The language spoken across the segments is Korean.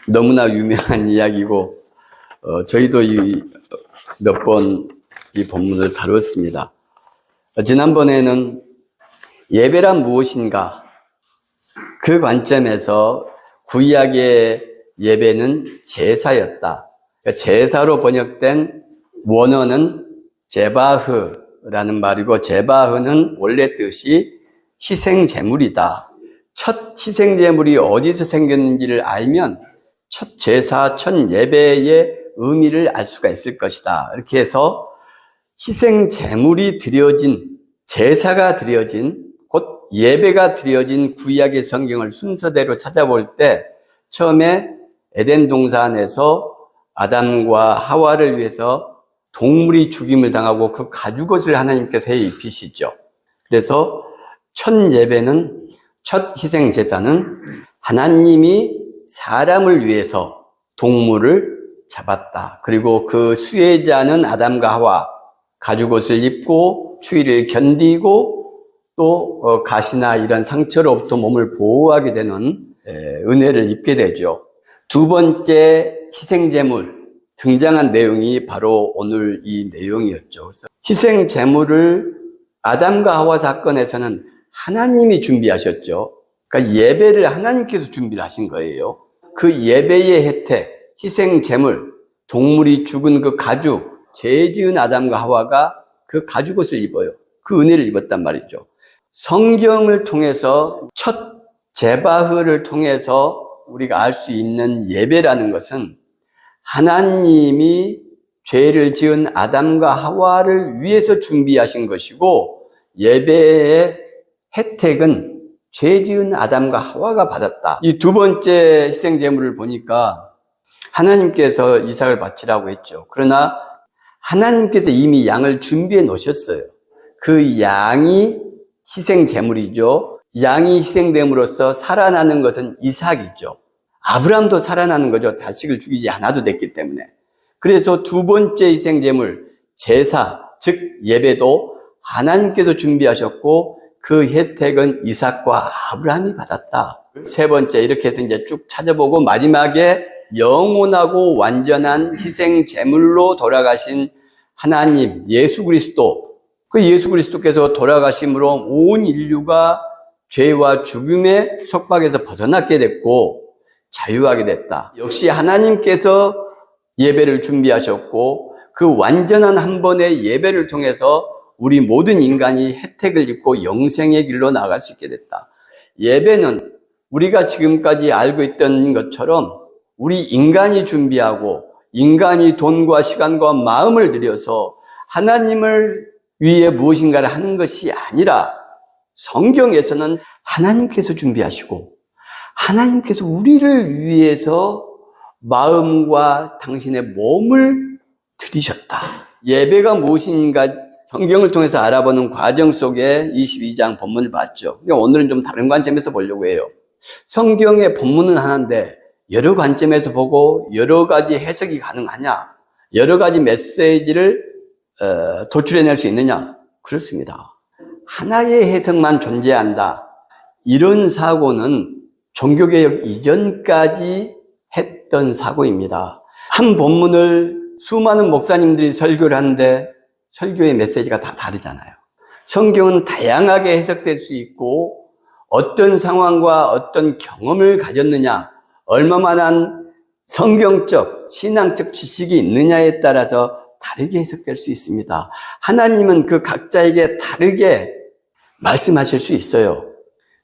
너무나 유명한 이야기고 저희도 몇 번 이 본문을 다뤘습니다. 지난번에는 예배란 무엇인가, 그 관점에서 구약의 예배는 제사였다. 제사로 번역된 원어는 제바흐라는 말이고, 제바흐는 원래 뜻이 희생제물이다. 첫 희생제물이 어디서 생겼는지를 알면 첫 제사, 첫 예배의 의미를 알 수가 있을 것이다. 이렇게 해서 희생제물이 드려진, 제사가 드려진, 곧 예배가 드려진 구약의 성경을 순서대로 찾아볼 때 처음에 에덴 동산에서 아담과 하와를 위해서 동물이 죽임을 당하고 그 가죽옷을 하나님께서 해 입히시죠. 그래서 첫 예배는, 첫 희생 제사는 하나님이 사람을 위해서 동물을 잡았다. 그리고 그 수혜자는 아담과 하와, 가죽옷을 입고 추위를 견디고 또 가시나 이런 상처로부터 몸을 보호하게 되는 은혜를 입게 되죠. 두 번째 희생제물 등장한 내용이 바로 오늘 이 내용이었죠. 그래서 희생제물을 아담과 하와 사건에서는 하나님이 준비하셨죠. 그러니까 예배를 하나님께서 준비를 하신 거예요. 그 예배의 혜택, 희생제물, 동물이 죽은 그 가죽, 죄 지은 아담과 하와가 그 가죽옷을 입어요. 그 은혜를 입었단 말이죠. 성경을 통해서 첫 제바흐를 통해서 우리가 알 수 있는 예배라는 것은 하나님이 죄를 지은 아담과 하와를 위해서 준비하신 것이고, 예배의 혜택은 죄 지은 아담과 하와가 받았다. 이 두 번째 희생제물을 보니까 하나님께서 이삭을 바치라고 했죠. 그러나 하나님께서 이미 양을 준비해 놓으셨어요. 그 양이 희생제물이죠. 양이 희생됨으로써 살아나는 것은 이삭이죠. 아브라함도 살아나는 거죠. 자식을 죽이지 않아도 됐기 때문에. 그래서 두 번째 희생제물, 제사, 즉 예배도 하나님께서 준비하셨고 그 혜택은 이삭과 아브라함이 받았다. 세 번째, 이렇게 해서 이제 쭉 찾아보고 마지막에 영원하고 완전한 희생제물로 돌아가신 하나님, 예수 그리스도, 그 예수 그리스도께서 돌아가심으로 온 인류가 죄와 죽음의 속박에서 벗어나게 됐고 자유하게 됐다. 역시 하나님께서 예배를 준비하셨고 그 완전한 한 번의 예배를 통해서 우리 모든 인간이 혜택을 입고 영생의 길로 나아갈 수 있게 됐다. 예배는 우리가 지금까지 알고 있던 것처럼 우리 인간이 준비하고 인간이 돈과 시간과 마음을 들여서 하나님을 위해 무엇인가를 하는 것이 아니라 성경에서는 하나님께서 준비하시고 하나님께서 우리를 위해서 마음과 당신의 몸을 드리셨다. 예배가 무엇인가 성경을 통해서 알아보는 과정 속에 22장 본문을 봤죠. 오늘은 좀 다른 관점에서 보려고 해요. 성경의 본문은 하나인데 여러 관점에서 보고 여러 가지 해석이 가능하냐, 여러 가지 메시지를 도출해낼 수 있느냐? 그렇습니다. 하나의 해석만 존재한다. 이런 사고는 종교개혁 이전까지 했던 사고입니다. 한 본문을 수많은 목사님들이 설교를 하는데 설교의 메시지가 다 다르잖아요. 성경은 다양하게 해석될 수 있고 어떤 상황과 어떤 경험을 가졌느냐, 얼마만한 성경적, 신앙적 지식이 있느냐에 따라서 다르게 해석될 수 있습니다. 하나님은 그 각자에게 다르게 말씀하실 수 있어요.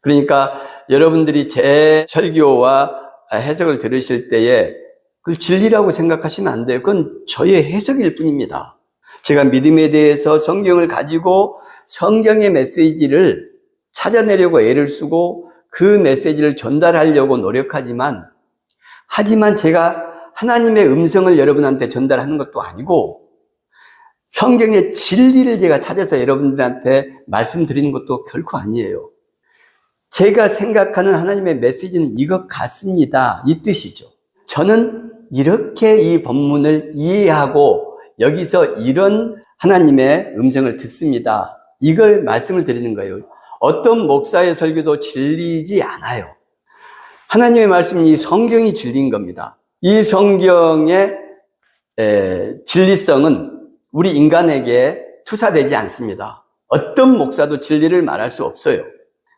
그러니까 여러분들이 제 설교와 해석을 들으실 때에 그걸 진리라고 생각하시면 안 돼요. 그건 저의 해석일 뿐입니다. 제가 믿음에 대해서 성경을 가지고 성경의 메시지를 찾아내려고 애를 쓰고 그 메시지를 전달하려고 노력하지만, 하지만 제가 하나님의 음성을 여러분한테 전달하는 것도 아니고 성경의 진리를 제가 찾아서 여러분들한테 말씀드리는 것도 결코 아니에요. 제가 생각하는 하나님의 메시지는 이것 같습니다. 이 뜻이죠. 저는 이렇게 이 본문을 이해하고 여기서 이런 하나님의 음성을 듣습니다. 이걸 말씀을 드리는 거예요. 어떤 목사의 설교도 진리이지 않아요. 하나님의 말씀이 이 성경이 진리인 겁니다. 이 성경의 진리성은 우리 인간에게 투사되지 않습니다. 어떤 목사도 진리를 말할 수 없어요.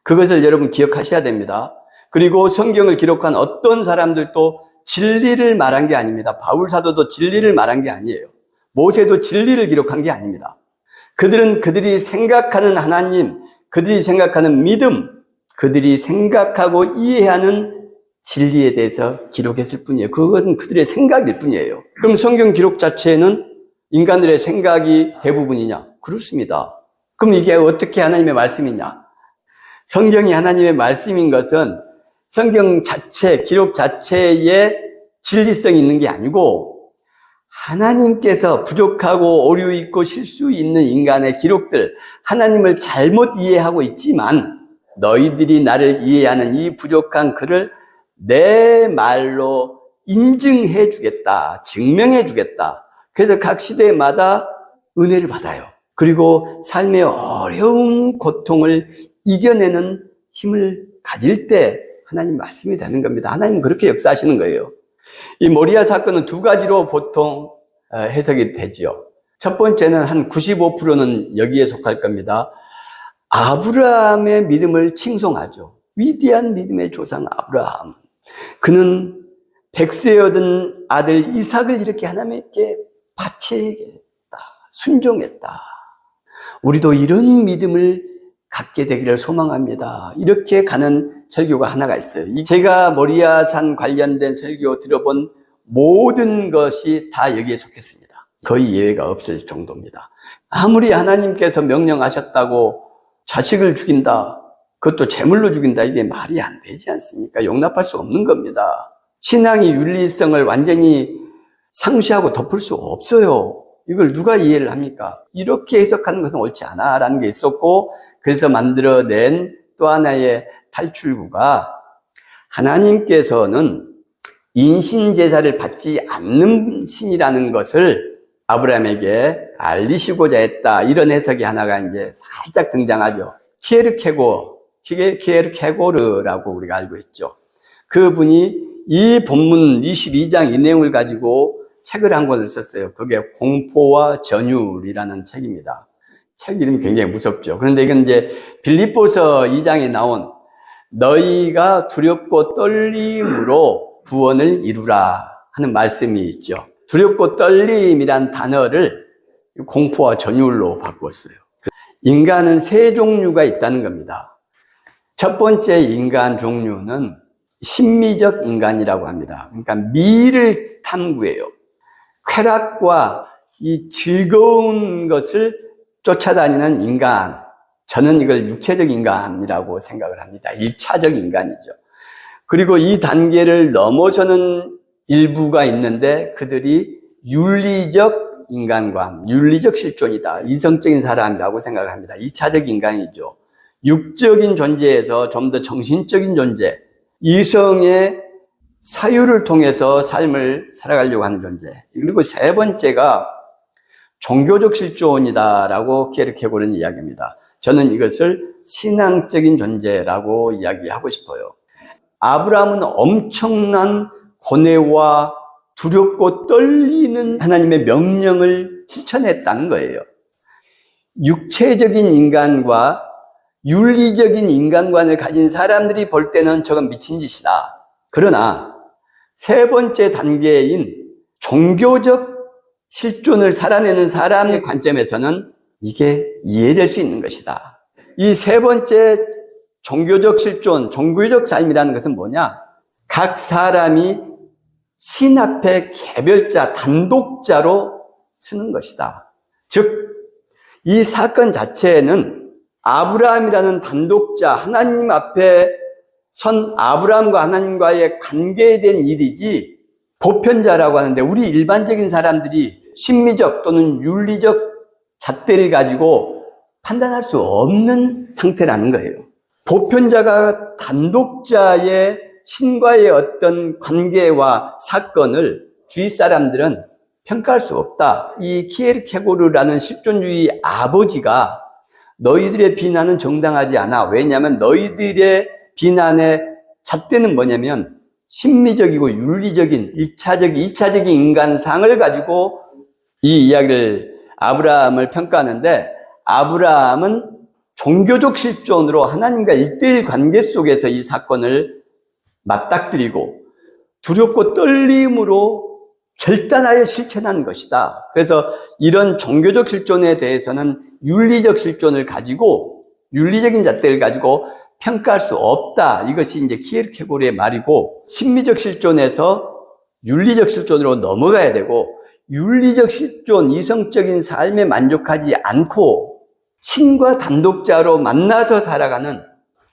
그것을 여러분 기억하셔야 됩니다. 그리고 성경을 기록한 어떤 사람들도 진리를 말한 게 아닙니다. 바울 사도도 진리를 말한 게 아니에요. 모세도 진리를 기록한 게 아닙니다. 그들은 그들이 생각하는 하나님, 그들이 생각하는 믿음, 그들이 생각하고 이해하는 진리에 대해서 기록했을 뿐이에요. 그건 그들의 생각일 뿐이에요. 그럼 성경 기록 자체는 인간들의 생각이 대부분이냐? 그렇습니다. 그럼 이게 어떻게 하나님의 말씀이냐? 성경이 하나님의 말씀인 것은 성경 자체, 기록 자체에 진리성이 있는 게 아니고 하나님께서 부족하고 오류 있고 실수 있는 인간의 기록들, 하나님을 잘못 이해하고 있지만 너희들이 나를 이해하는 이 부족한 글을 내 말로 인증해 주겠다, 증명해 주겠다. 그래서 각 시대마다 은혜를 받아요. 그리고 삶의 어려운 고통을 이겨내는 힘을 가질 때 하나님 말씀이 되는 겁니다. 하나님은 그렇게 역사하시는 거예요. 이 모리아 사건은 두 가지로 보통 해석이 되죠. 첫 번째는 한 95%는 여기에 속할 겁니다. 아브라함의 믿음을 칭송하죠. 위대한 믿음의 조상 아브라함. 그는 100세에 얻은 아들 이삭을 이렇게 하나님께 바치겠다, 순종했다. 우리도 이런 믿음을 갖게 되기를 소망합니다. 이렇게 가는 설교가 하나가 있어요. 제가 모리아산 관련된 설교 들어본 모든 것이 다 여기에 속했습니다. 거의 예외가 없을 정도입니다. 아무리 하나님께서 명령하셨다고 자식을 죽인다, 그것도 제물로 죽인다, 이게 말이 안 되지 않습니까? 용납할 수 없는 겁니다. 신앙이 윤리성을 완전히 상쇄하고 덮을 수 없어요. 이걸 누가 이해를 합니까? 이렇게 해석하는 것은 옳지 않아라는 게 있었고, 그래서 만들어낸 또 하나의 탈출구가 하나님께서는 인신제사를 받지 않는 신이라는 것을 아브라함에게 알리시고자 했다. 이런 해석이 하나가 이제 살짝 등장하죠. 키에르케고르라고 우리가 알고 있죠. 그분이 이 본문 22장 이 내용을 가지고 책을 한 권을 썼어요. 그게 공포와 전율이라는 책입니다. 책 이름이 굉장히 무섭죠. 그런데 이건 이제 빌립보서 2장에 나온 너희가 두렵고 떨림으로 구원을 이루라 하는 말씀이 있죠. 두렵고 떨림이란 단어를 공포와 전율로 바꿨어요. 인간은 세 종류가 있다는 겁니다. 첫 번째 인간 종류는 심미적 인간이라고 합니다. 그러니까 미를 탐구해요. 쾌락과 이 즐거운 것을 쫓아다니는 인간. 저는 이걸 육체적 인간이라고 생각을 합니다. 1차적 인간이죠. 그리고 이 단계를 넘어서는 일부가 있는데 그들이 윤리적 인간관, 윤리적 실존이다. 이성적인 사람이라고 생각을 합니다. 2차적 인간이죠. 육적인 존재에서 좀 더 정신적인 존재, 이성의 사유를 통해서 삶을 살아가려고 하는 존재. 그리고 세 번째가 종교적 실존이다라고 키에르케고르는 이야기합니다. 저는 이것을 신앙적인 존재라고 이야기하고 싶어요. 아브라함은 엄청난 고뇌와 두렵고 떨리는 하나님의 명령을 실천했다는 거예요. 육체적인 인간과 윤리적인 인간관을 가진 사람들이 볼 때는 저건 미친 짓이다. 그러나 세 번째 단계인 종교적 실존을 살아내는 사람의 관점에서는 이게 이해될 수 있는 것이다. 이 세 번째 종교적 실존, 종교적 삶이라는 것은 뭐냐? 각 사람이 신 앞에 개별자, 단독자로 서는 것이다. 즉, 이 사건 자체는 아브라함이라는 단독자, 하나님 앞에 선 아브라함과 하나님과의 관계에 대한 일이지 보편자라고 하는데 우리 일반적인 사람들이 심미적 또는 윤리적 잣대를 가지고 판단할 수 없는 상태라는 거예요. 보편자가 단독자의 신과의 어떤 관계와 사건을 주위 사람들은 평가할 수 없다. 이 키에르케고르라는 실존주의 아버지가 너희들의 비난은 정당하지 않아. 왜냐하면 너희들의 비난에 잣대는 뭐냐면 심리적이고 윤리적인 1차적, 2차적인 인간상을 가지고 이 이야기를 아브라함을 평가하는데, 아브라함은 종교적 실존으로 하나님과 1:1 관계 속에서 이 사건을 맞닥뜨리고 두렵고 떨림으로 결단하여 실천한 것이다. 그래서 이런 종교적 실존에 대해서는 윤리적 실존을 가지고, 윤리적인 잣대를 가지고 평가할 수 없다. 이것이 이제 키에르케고르의 말이고, 심리적 실존에서 윤리적 실존으로 넘어가야 되고, 윤리적 실존, 이성적인 삶에 만족하지 않고 신과 단독자로 만나서 살아가는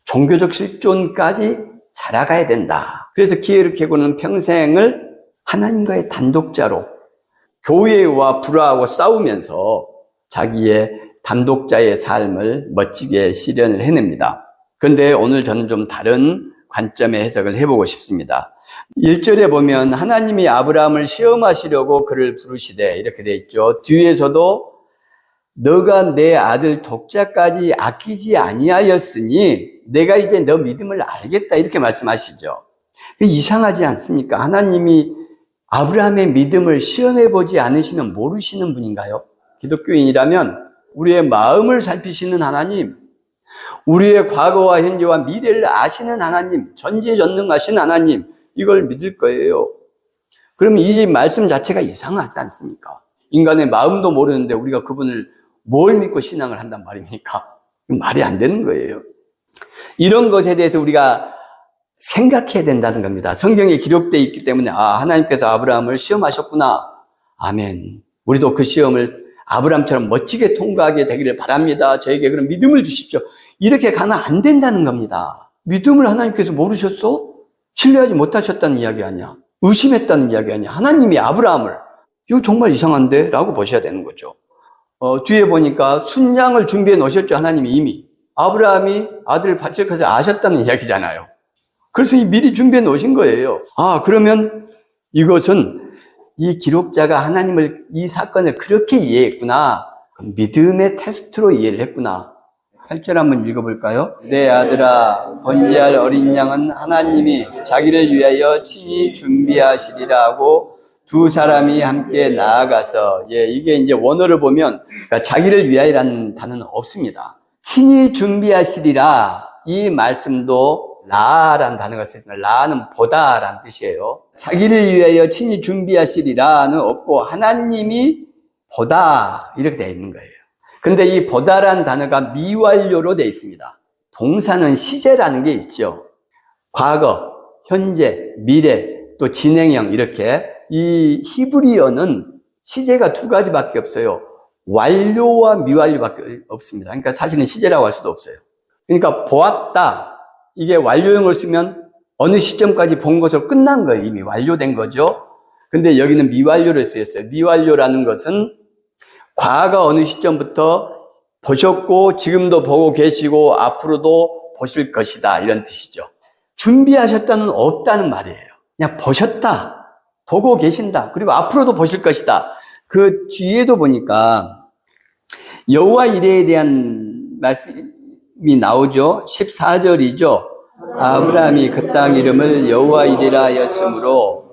종교적 실존까지 자라가야 된다. 그래서 키에르케고르는 평생을 하나님과의 단독자로 교회와 불화하고 싸우면서 자기의 단독자의 삶을 멋지게 실현을 해냅니다. 그런데 오늘 저는 좀 다른 관점의 해석을 해보고 싶습니다. 1절에 보면 하나님이 아브라함을 시험하시려고 그를 부르시되 이렇게 돼 있죠. 뒤에서도 너가 내 아들 독자까지 아끼지 아니하였으니 내가 이제 너 믿음을 알겠다, 이렇게 말씀하시죠. 이상하지 않습니까? 하나님이 아브라함의 믿음을 시험해보지 않으시면 모르시는 분인가요? 기독교인이라면 우리의 마음을 살피시는 하나님, 우리의 과거와 현재와 미래를 아시는 하나님, 전지전능하신 하나님, 이걸 믿을 거예요. 그러면 이 말씀 자체가 이상하지 않습니까? 인간의 마음도 모르는데 우리가 그분을 뭘 믿고 신앙을 한단 말입니까? 말이 안 되는 거예요. 이런 것에 대해서 우리가 생각해야 된다는 겁니다. 성경에 기록되어 있기 때문에 하나님께서 아브라함을 시험하셨구나. 아멘. 우리도 그 시험을 아브라함처럼 멋지게 통과하게 되기를 바랍니다. 저에게 그런 믿음을 주십시오. 이렇게 가면 안 된다는 겁니다. 믿음을 하나님께서 모르셨어? 신뢰하지 못하셨다는 이야기 아니야. 의심했다는 이야기 아니야. 하나님이 아브라함을, 이거 정말 이상한데? 라고 보셔야 되는 거죠. 뒤에 보니까 순양을 준비해 놓으셨죠. 하나님이 이미. 아브라함이 아들을 바칠 것을 아셨다는 이야기잖아요. 그래서 미리 준비해 놓으신 거예요. 그러면 이것은 이 기록자가 하나님을, 이 사건을 그렇게 이해했구나. 믿음의 테스트로 이해를 했구나. 8절 한번 읽어볼까요? 내 아들아, 번제할 어린 양은 하나님이 자기를 위하여 친히 준비하시리라 하고 두 사람이 함께 나아가서, 이게 이제 원어를 보면 그러니까 자기를 위하여라는 단어는 없습니다. 친히 준비하시리라, 이 말씀도 라라는 단어가 쓰여있습니다. 라는 보다라는 뜻이에요. 자기를 위하여 친히 준비하시리라는 없고 하나님이 보다, 이렇게 되어 있는 거예요. 근데 이 보다라는 단어가 미완료로 되어 있습니다. 동사는 시제라는 게 있죠. 과거, 현재, 미래, 또 진행형, 이렇게. 이 히브리어는 시제가 두 가지밖에 없어요. 완료와 미완료밖에 없습니다. 그러니까 사실은 시제라고 할 수도 없어요. 그러니까 보았다, 이게 완료형을 쓰면 어느 시점까지 본 것으로 끝난 거예요. 이미 완료된 거죠. 근데 여기는 미완료를 쓰였어요. 미완료라는 것은 과거 어느 시점부터 보셨고 지금도 보고 계시고 앞으로도 보실 것이다, 이런 뜻이죠. 준비하셨다는 없다는 말이에요. 그냥 보셨다, 보고 계신다, 그리고 앞으로도 보실 것이다. 그 뒤에도 보니까 여호와 이레에 대한 말씀이 나오죠. 14절이죠. 아브라함이 그 땅 이름을 여호와 이레라 하였으므로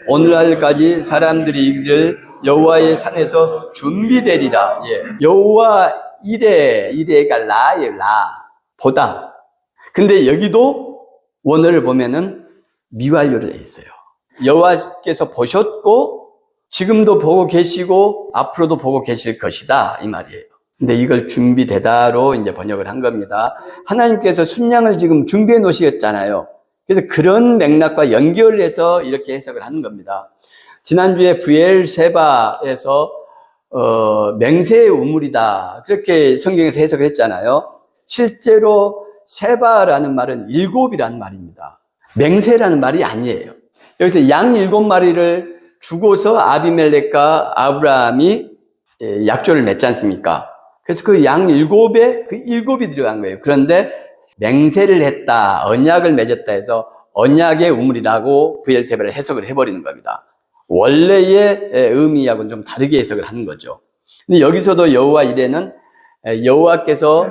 오늘날까지 사람들이 이를 여호와의 산에서 준비되리라. 여호와 이레가 라예요. 라, 보다. 근데 여기도 원어를 보면은 미완료로 돼 있어요. 여호와께서 보셨고 지금도 보고 계시고 앞으로도 보고 계실 것이다, 이 말이에요. 근데 이걸 준비되다로 이제 번역을 한 겁니다. 하나님께서 순양을 지금 준비해 놓으셨잖아요. 그래서 그런 맥락과 연결해서 이렇게 해석을 하는 겁니다. 지난주에 브엘세바에서 맹세의 우물이다, 그렇게 성경에서 해석을 했잖아요. 실제로 세바라는 말은 일곱이라는 말입니다. 맹세라는 말이 아니에요. 여기서 양 7마리를 주고서 아비멜렉과 아브라함이 약조를 맺지 않습니까? 그래서 그 양 7에 그 7이 들어간 거예요. 그런데 맹세를 했다, 언약을 맺었다 해서 언약의 우물이라고 브엘세바를 해석을 해버리는 겁니다. 원래의 의미하고는 좀 다르게 해석을 하는 거죠. 근데 여기서도 여호와 이레는 여호와께서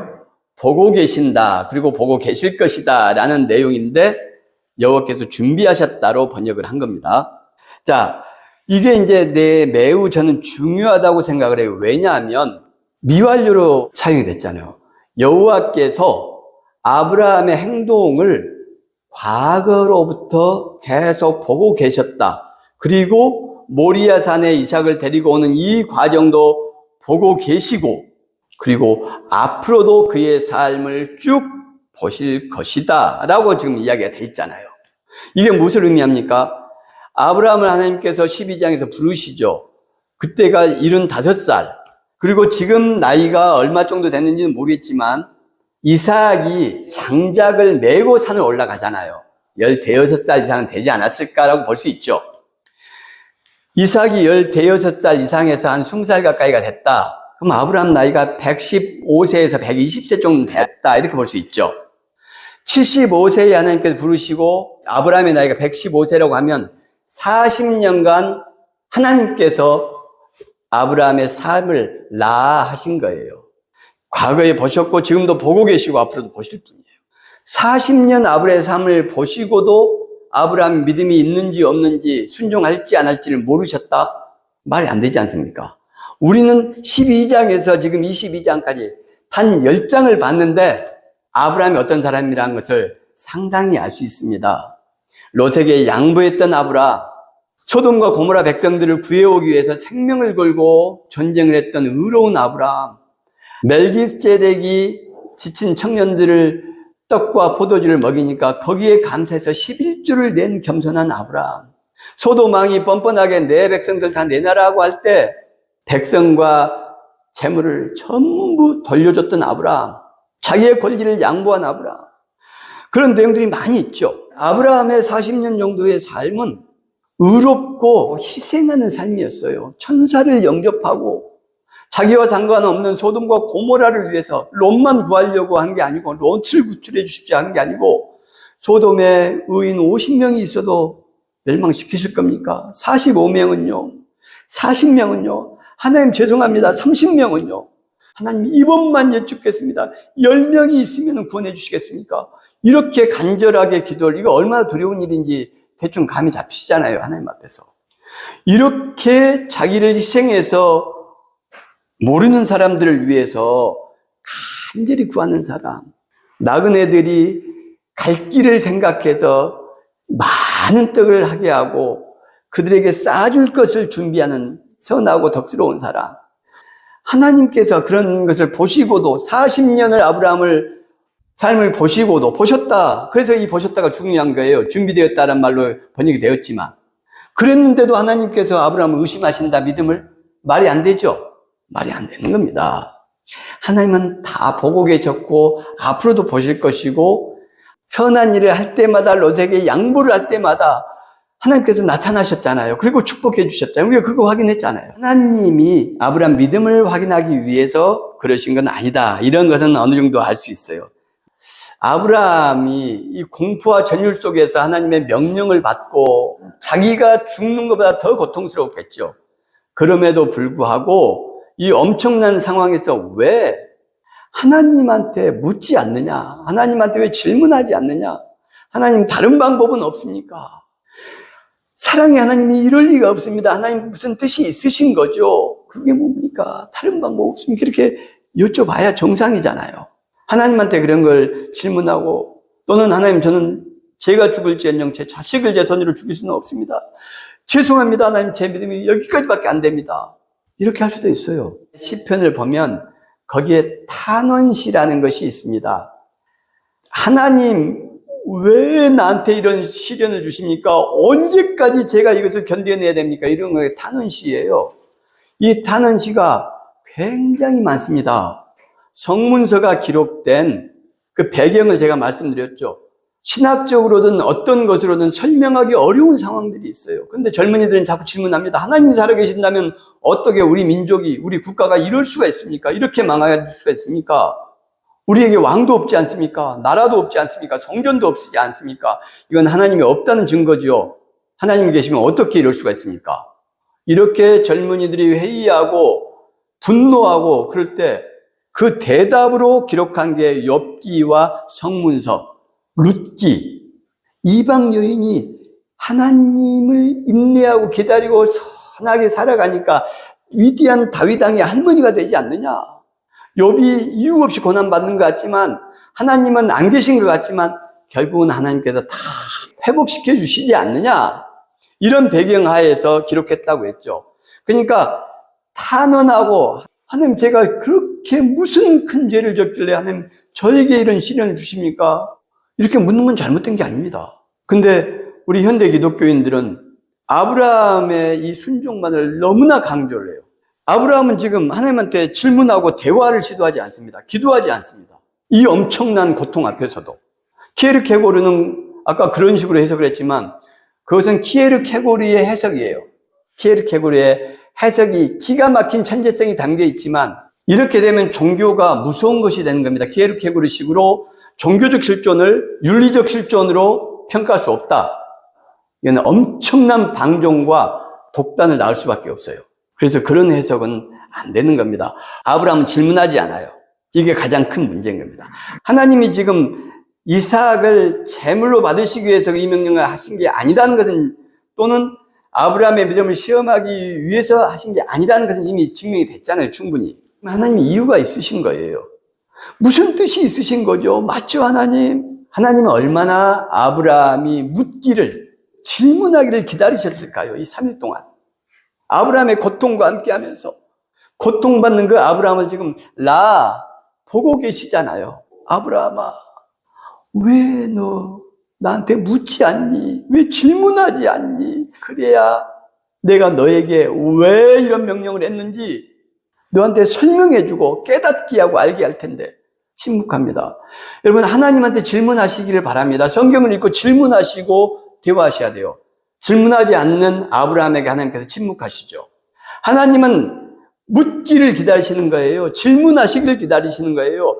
보고 계신다, 그리고 보고 계실 것이다 라는 내용인데, 여호와께서 준비하셨다로 번역을 한 겁니다. 자, 이게 이제 매우 저는 중요하다고 생각을 해요. 왜냐하면 미완료로 사용이 됐잖아요. 여호와께서 아브라함의 행동을 과거로부터 계속 보고 계셨다. 그리고 모리아 산에 이삭을 데리고 오는 이 과정도 보고 계시고, 그리고 앞으로도 그의 삶을 쭉 보실 것이다 라고 지금 이야기가 돼 있잖아요. 이게 무엇을 의미합니까? 아브라함을 하나님께서 12장에서 부르시죠. 그때가 75살. 그리고 지금 나이가 얼마 정도 됐는지는 모르겠지만 이삭이 장작을 메고 산을 올라가잖아요. 16살 이상은 되지 않았을까라고 볼 수 있죠. 이삭이 16살 이상에서 한 20살 가까이가 됐다. 그럼 아브라함 나이가 115세에서 120세 정도 됐다. 이렇게 볼 수 있죠. 75세에 하나님께서 부르시고 아브라함의 나이가 115세라고 하면 40년간 하나님께서 아브라함의 삶을 나아하신 거예요. 과거에 보셨고 지금도 보고 계시고 앞으로도 보실 분이에요. 40년 아브라함의 삶을 보시고도 아브라함 믿음이 있는지 없는지 순종할지 안 할지를 모르셨다? 말이 안 되지 않습니까? 우리는 12장에서 지금 22장까지 단 10장을 봤는데 아브라함이 어떤 사람이라는 것을 상당히 알 수 있습니다. 롯에게 양보했던 아브라함, 소돔과 고모라 백성들을 구해오기 위해서 생명을 걸고 전쟁을 했던 의로운 아브라함, 멜기세덱이 지친 청년들을 떡과 포도주를 먹이니까 거기에 감사해서 11조를 낸 겸손한 아브라함, 소돔 왕이 뻔뻔하게 내 백성들 다 내놔라고 할 때 백성과 재물을 전부 돌려줬던 아브라함, 자기의 권리를 양보한 아브라함, 그런 내용들이 많이 있죠. 아브라함의 40년 정도의 삶은 의롭고 희생하는 삶이었어요. 천사를 영접하고 자기와 상관없는 소돔과 고모라를 위해서 롯만 구하려고 한 게 아니고 롯을 구출해 주십시오 한 게 아니고 소돔에 의인 50명이 있어도 멸망시키실 겁니까? 45명은요? 40명은요? 하나님 죄송합니다. 30명은요? 하나님 이번만 여쭙겠습니다. 10명이 있으면 구원해 주시겠습니까? 이렇게 간절하게 기도를, 이거 얼마나 두려운 일인지 대충 감이 잡히시잖아요. 하나님 앞에서. 이렇게 자기를 희생해서 모르는 사람들을 위해서 간절히 구하는 사람, 나그네들이 갈 길을 생각해서 많은 떡을 하게 하고 그들에게 쌓아줄 것을 준비하는 선하고 덕스러운 사람, 하나님께서 그런 것을 보시고도 40년을 아브라함을 삶을 보시고도 보셨다. 그래서 이 보셨다가 중요한 거예요. 준비되었다는 말로 번역이 되었지만 그랬는데도 하나님께서 아브라함을 의심하신다 믿음을? 말이 안 되죠. 말이 안 되는 겁니다. 하나님은 다 보고 계셨고 앞으로도 보실 것이고 선한 일을 할 때마다 롯에게 양보를 할 때마다 하나님께서 나타나셨잖아요. 그리고 축복해 주셨잖아요. 우리가 그거 확인했잖아요. 하나님이 아브라함 믿음을 확인하기 위해서 그러신 건 아니다. 이런 것은 어느 정도 알 수 있어요. 아브라함이 이 공포와 전율 속에서 하나님의 명령을 받고 자기가 죽는 것보다 더 고통스러웠겠죠. 그럼에도 불구하고 이 엄청난 상황에서 왜 하나님한테 묻지 않느냐? 하나님한테 왜 질문하지 않느냐? 하나님 다른 방법은 없습니까? 사랑의 하나님이 이럴 리가 없습니다. 하나님 무슨 뜻이 있으신 거죠? 그게 뭡니까? 다른 방법 없습니까? 이렇게 여쭤봐야 정상이잖아요. 하나님한테 그런 걸 질문하고 또는 하나님 저는 제가 죽을지언정 제 자식을 제 손으로 죽일 수는 없습니다. 죄송합니다. 하나님 제 믿음이 여기까지밖에 안 됩니다. 이렇게 할 수도 있어요. 시편을 보면 거기에 탄원시라는 것이 있습니다. 하나님 왜 나한테 이런 시련을 주십니까? 언제까지 제가 이것을 견뎌내야 됩니까? 이런 게 탄원시예요. 이 탄원시가 굉장히 많습니다. 성문서가 기록된 그 배경을 제가 말씀드렸죠. 신학적으로든 어떤 것으로든 설명하기 어려운 상황들이 있어요. 그런데 젊은이들은 자꾸 질문합니다. 하나님이 살아계신다면 어떻게 우리 민족이, 우리 국가가 이럴 수가 있습니까? 이렇게 망할 수가 있습니까? 우리에게 왕도 없지 않습니까? 나라도 없지 않습니까? 성전도 없지 않습니까? 이건 하나님이 없다는 증거죠. 하나님이 계시면 어떻게 이럴 수가 있습니까? 이렇게 젊은이들이 회의하고 분노하고 그럴 때 그 대답으로 기록한 게 욥기와 성문서, 룻기, 이방 여인이 하나님을 인내하고 기다리고 선하게 살아가니까 위대한 다윗 왕의 할머니가 되지 않느냐? 욥이 이유 없이 고난받는 것 같지만 하나님은 안 계신 것 같지만 결국은 하나님께서 다 회복시켜 주시지 않느냐? 이런 배경 하에서 기록했다고 했죠. 그러니까 탄원하고 하나님 제가 그렇게 무슨 큰 죄를 졌길래 하나님 저에게 이런 시련을 주십니까? 이렇게 묻는 건 잘못된 게 아닙니다. 근데 우리 현대 기독교인들은 아브라함의 이 순종만을 너무나 강조를 해요. 아브라함은 지금 하나님한테 질문하고 대화를 시도하지 않습니다. 기도하지 않습니다. 이 엄청난 고통 앞에서도. 키에르케고르는 아까 그런 식으로 해석을 했지만 그것은 키에르케고르의 해석이에요. 키에르케고르의 해석이 기가 막힌 천재성이 담겨 있지만 이렇게 되면 종교가 무서운 것이 되는 겁니다. 키에르케고르식으로 종교적 실존을 윤리적 실존으로 평가할 수 없다. 이건 엄청난 방종과 독단을 낳을 수밖에 없어요. 그래서 그런 해석은 안 되는 겁니다. 아브라함은 질문하지 않아요. 이게 가장 큰 문제인 겁니다. 하나님이 지금 이삭을 제물로 받으시기 위해서 이 명령을 하신 게 아니라는 것은 또는 아브라함의 믿음을 시험하기 위해서 하신 게 아니라는 것은 이미 증명이 됐잖아요. 충분히. 하나님이 이유가 있으신 거예요. 무슨 뜻이 있으신 거죠? 맞죠, 하나님? 하나님은 얼마나 아브라함이 묻기를, 질문하기를 기다리셨을까요? 이 3일 동안. 아브라함의 고통과 함께 하면서 고통받는 그 아브라함을 지금 보고 계시잖아요. 아브라함아, 왜 너 나한테 묻지 않니? 왜 질문하지 않니? 그래야 내가 너에게 왜 이런 명령을 했는지 너한테 설명해주고 깨닫게 하고 알게 할 텐데 침묵합니다. 여러분, 하나님한테 질문하시기를 바랍니다. 성경을 읽고 질문하시고 대화하셔야 돼요. 질문하지 않는 아브라함에게 하나님께서 침묵하시죠. 하나님은 묻기를 기다리시는 거예요. 질문하시기를 기다리시는 거예요.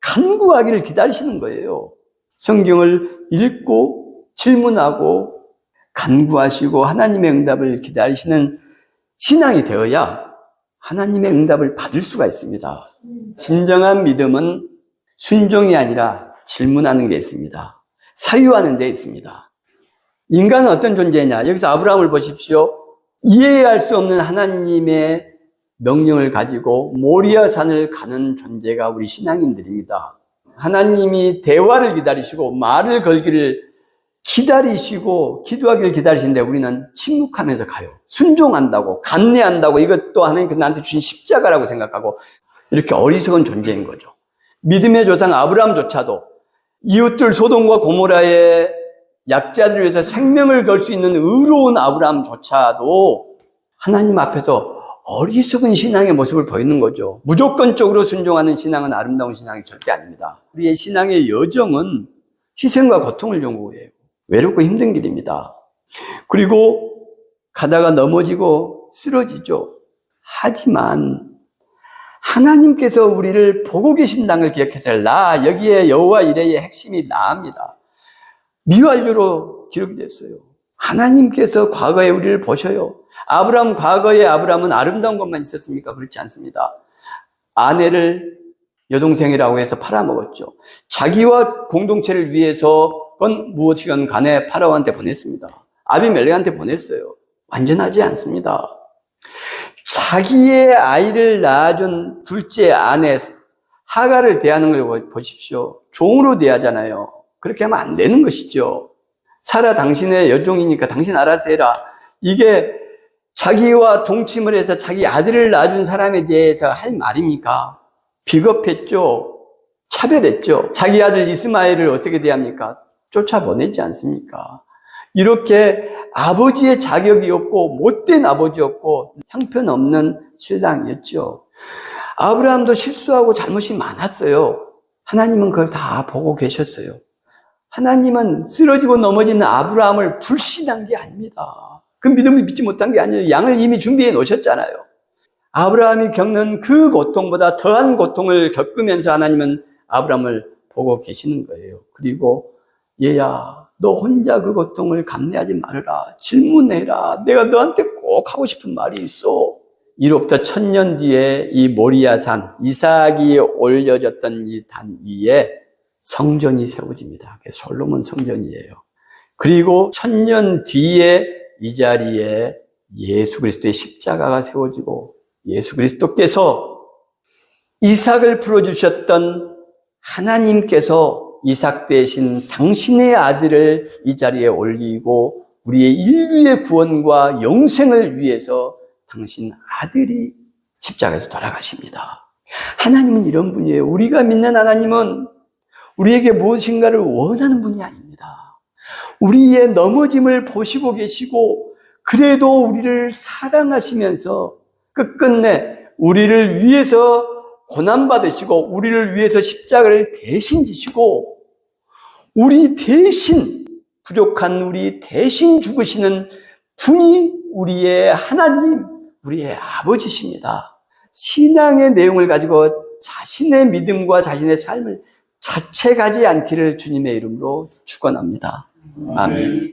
간구하기를 기다리시는 거예요. 성경을 읽고 질문하고 간구하시고 하나님의 응답을 기다리시는 신앙이 되어야 하나님의 응답을 받을 수가 있습니다. 진정한 믿음은 순종이 아니라 질문하는 게 있습니다. 사유하는 데 있습니다. 인간은 어떤 존재냐? 여기서 아브라함을 보십시오. 이해할 수 없는 하나님의 명령을 가지고 모리아 산을 가는 존재가 우리 신앙인들입니다. 하나님이 대화를 기다리시고 말을 걸기를 기다리시고 기도하기를 기다리시는데 우리는 침묵하면서 가요. 순종한다고, 간내한다고 이것도 하나님께서 나한테 주신 십자가라고 생각하고 이렇게 어리석은 존재인 거죠. 믿음의 조상 아브라함조차도 이웃들 소돔과 고모라의 약자들을 위해서 생명을 걸 수 있는 의로운 아브라함조차도 하나님 앞에서 어리석은 신앙의 모습을 보이는 거죠. 무조건적으로 순종하는 신앙은 아름다운 신앙이 절대 아닙니다. 우리의 신앙의 여정은 희생과 고통을 요구해요. 외롭고 힘든 길입니다. 그리고 가다가 넘어지고 쓰러지죠. 하지만 하나님께서 우리를 보고 계신다는 걸 기억해서 여기에 여호와 이레의 핵심이 나입니다. 미완료로 기록이 됐어요. 하나님께서 과거에 우리를 보셔요. 과거에 아브라함은 아름다운 것만 있었습니까? 그렇지 않습니다. 아내를 여동생이라고 해서 팔아먹었죠. 자기와 공동체를 위해서건 무엇이건 간에 파라오한테 보냈습니다. 아비멜렉한테 보냈어요. 완전하지 않습니다. 자기의 아이를 낳아준 둘째 아내 하가를 대하는 걸 보십시오. 종으로 대하잖아요. 그렇게 하면 안 되는 것이죠. 사라 당신의 여종이니까 당신 알아서 해라. 이게 자기와 동침을 해서 자기 아들을 낳아준 사람에 대해서 할 말입니까? 비겁했죠. 차별했죠. 자기 아들 이스마엘을 어떻게 대합니까? 쫓아보내지 않습니까? 이렇게 아버지의 자격이 없고 못된 아버지였고 형편없는 신랑이었죠. 아브라함도 실수하고 잘못이 많았어요. 하나님은 그걸 다 보고 계셨어요. 하나님은 쓰러지고 넘어지는 아브라함을 불신한 게 아닙니다. 그 믿음을 믿지 못한 게 아니에요. 양을 이미 준비해 놓으셨잖아요. 아브라함이 겪는 그 고통보다 더한 고통을 겪으면서 하나님은 아브라함을 보고 계시는 거예요. 그리고 얘야, 너 혼자 그 고통을 감내하지 말아라. 질문해라. 내가 너한테 꼭 하고 싶은 말이 있어. 이로부터 1000년 뒤에 이 모리아산, 이삭이 올려졌던 이 단 위에 성전이 세워집니다. 그게 솔로몬 성전이에요. 그리고 1000년 뒤에 이 자리에 예수 그리스도의 십자가가 세워지고 예수 그리스도께서 이삭을 풀어주셨던 하나님께서 이삭 대신 당신의 아들을 이 자리에 올리고 우리의 인류의 구원과 영생을 위해서 당신 아들이 십자가에서 돌아가십니다. 하나님은 이런 분이에요. 우리가 믿는 하나님은 우리에게 무엇인가를 원하는 분이 아닙니다. 우리의 넘어짐을 보시고 계시고 그래도 우리를 사랑하시면서 끝끝내 우리를 위해서 고난받으시고 우리를 위해서 십자가를 대신 지시고 우리 대신 부족한 우리 대신 죽으시는 분이 우리의 하나님, 우리의 아버지십니다. 신앙의 내용을 가지고 자신의 믿음과 자신의 삶을 자책하지 않기를 주님의 이름으로 축원합니다. 아멘.